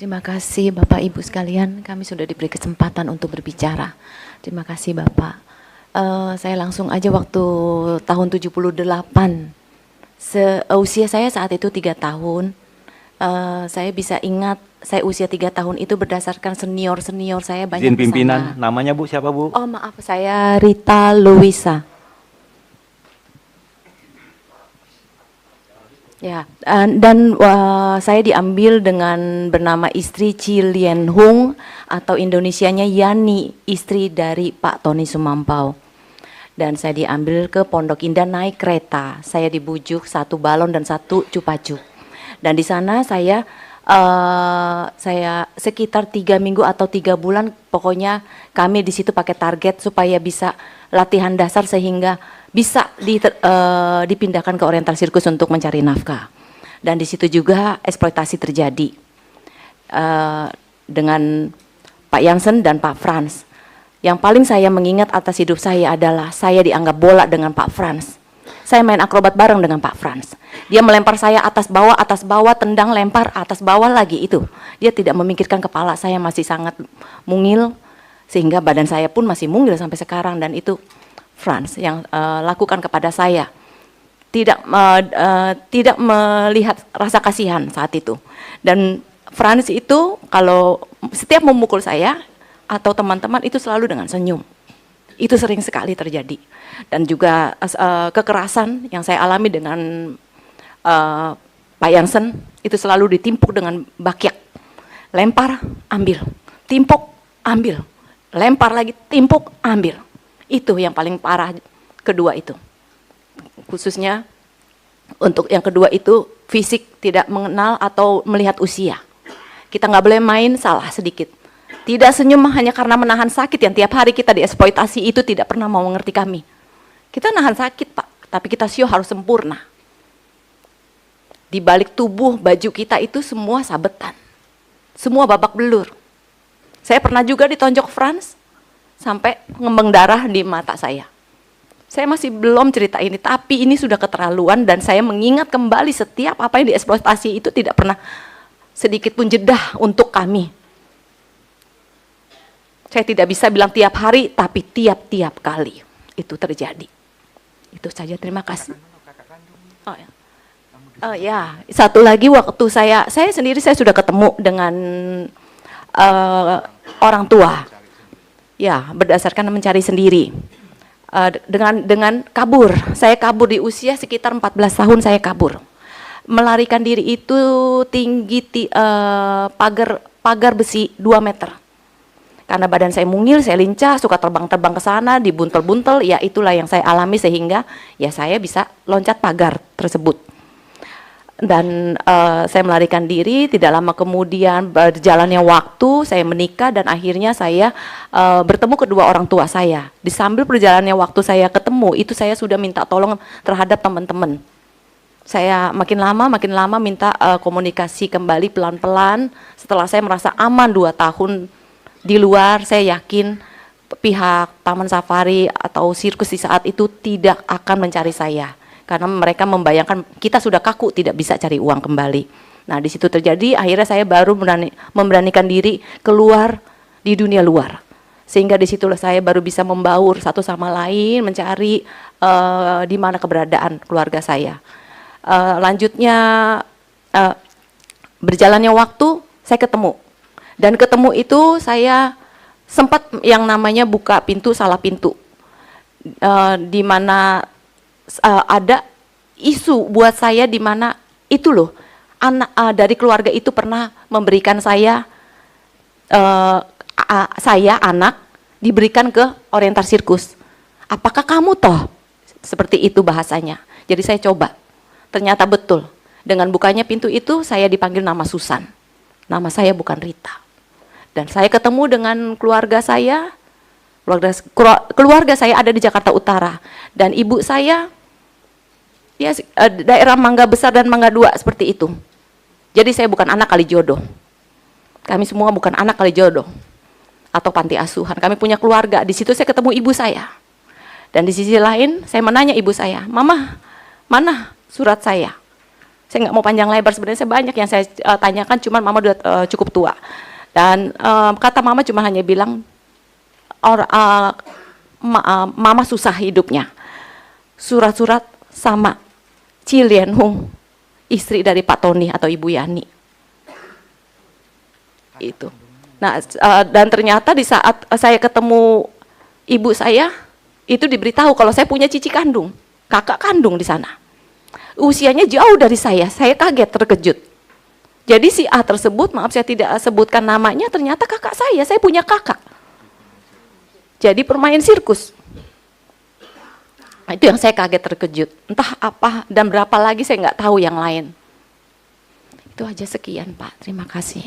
Terima kasih Bapak Ibu sekalian, kami sudah diberi kesempatan untuk berbicara. Terima kasih Bapak. Saya langsung aja waktu tahun 78, usia saya saat itu 3 tahun. Saya bisa ingat, saya usia 3 tahun itu berdasarkan senior-senior saya banyak Izin pimpinan, kesana. namanya Bu siapa Bu? Oh maaf, saya Rita Luisa. Ya, dan saya diambil dengan bernama istri Chi Lien Hung atau Indonesianya Yani, istri dari Pak Tony Sumampau. Dan saya diambil ke Pondok Indah naik kereta. Saya dibujuk 1 balon dan 1 cupacup. Dan di sana saya sekitar 3 minggu atau 3 bulan, pokoknya kami di situ pakai target supaya bisa latihan dasar sehingga bisa dipindahkan ke Oriental Sirkus untuk mencari nafkah. Dan di situ juga eksploitasi terjadi dengan Pak Jansen dan Pak Frans. Yang paling saya mengingat atas hidup saya adalah saya dianggap bola dengan Pak Frans. Saya main akrobat bareng dengan Pak Frans. Dia melempar saya atas bawah, tendang, lempar, atas bawah lagi itu. Dia tidak memikirkan kepala saya masih sangat mungil, sehingga badan saya pun masih mungil sampai sekarang. Dan itu Frans yang lakukan kepada saya, tidak melihat rasa kasihan saat itu. Dan Frans itu kalau setiap memukul saya atau teman-teman itu selalu dengan senyum. Itu sering sekali terjadi. Dan juga kekerasan yang saya alami dengan Pak Jansen itu selalu ditimpuk dengan bakyak. Lempar, ambil, timpuk, ambil, lempar lagi, timpuk, ambil. Itu yang paling parah kedua itu. Khususnya untuk yang kedua itu fisik, tidak mengenal atau melihat usia. Kita nggak boleh main salah sedikit. Tidak senyum hanya karena menahan sakit yang tiap hari kita dieksploitasi, itu tidak pernah mau mengerti kami. Kita nahan sakit Pak, tapi kita show harus sempurna. Di balik tubuh baju kita itu semua sabetan. Semua babak belur. Saya pernah juga ditonjok Frans sampai ngembang darah di mata saya. Saya masih belum cerita ini, tapi ini sudah keterlaluan dan saya mengingat kembali setiap apa yang dieksploitasi itu tidak pernah sedikit pun jeda untuk kami. Saya tidak bisa bilang tiap hari, tapi tiap-tiap kali itu terjadi. Itu saja, terima kasih. Oh ya. Oh ya, satu lagi waktu saya sendiri saya sudah ketemu dengan orang tua. Ya, berdasarkan mencari sendiri. Dengan kabur. Saya kabur di usia sekitar 14 tahun saya kabur. Melarikan diri itu tinggi pagar besi 2 meter. Karena badan saya mungil, saya lincah, suka terbang-terbang ke sana, dibuntel-buntel, ya itulah yang saya alami sehingga ya saya bisa loncat pagar tersebut. Dan saya melarikan diri, tidak lama kemudian berjalannya waktu, saya menikah dan akhirnya saya bertemu kedua orang tua saya. Di sambil perjalannya waktu saya ketemu, itu saya sudah minta tolong terhadap teman-teman. Saya makin lama minta komunikasi kembali pelan-pelan. Setelah saya merasa aman 2 tahun di luar, saya yakin pihak Taman Safari atau sirkus di saat itu tidak akan mencari saya. Karena mereka membayangkan kita sudah kaku, tidak bisa cari uang kembali. Nah di situ terjadi, akhirnya saya baru memberanikan diri keluar di dunia luar. Sehingga di situlah saya baru bisa membaur satu sama lain, mencari di mana keberadaan keluarga saya. Lanjutnya berjalannya waktu, saya ketemu. Dan ketemu itu saya sempat yang namanya buka pintu, salah pintu. Di mana ada isu buat saya di mana itu loh anak dari keluarga itu pernah memberikan saya anak diberikan ke Oriental Sirkus. Apakah kamu toh? Seperti itu bahasanya. Jadi saya coba. Ternyata betul. Dengan bukanya pintu itu saya dipanggil nama Susan. Nama saya bukan Rita. Dan saya ketemu dengan keluarga saya. Keluarga saya ada di Jakarta Utara dan ibu saya ya daerah Mangga Besar dan Mangga 2 seperti itu. Jadi saya bukan anak kali jodoh. Kami semua bukan anak kali jodoh atau panti asuhan. Kami punya keluarga. Di situ saya ketemu ibu saya. Dan di sisi lain saya menanya ibu saya, "Mama, mana surat saya?" Saya nggak mau panjang lebar, sebenarnya banyak yang saya tanyakan, cuman mama udah cukup tua. Dan kata mama cuma hanya bilang, mama susah hidupnya. Surat-surat sama Chi Lien Hung, istri dari Pak Tony atau Ibu Yani. Itu. Nah, dan ternyata di saat saya ketemu ibu saya, itu diberitahu kalau saya punya cici kandung, kakak kandung di sana. Usianya jauh dari saya kaget, terkejut. Jadi si A tersebut, maaf saya tidak sebutkan namanya, ternyata kakak saya punya kakak. Jadi permain sirkus. Nah, itu yang saya kaget, terkejut. Entah apa dan berapa lagi saya nggak tahu yang lain. Itu aja, sekian Pak, terima kasih.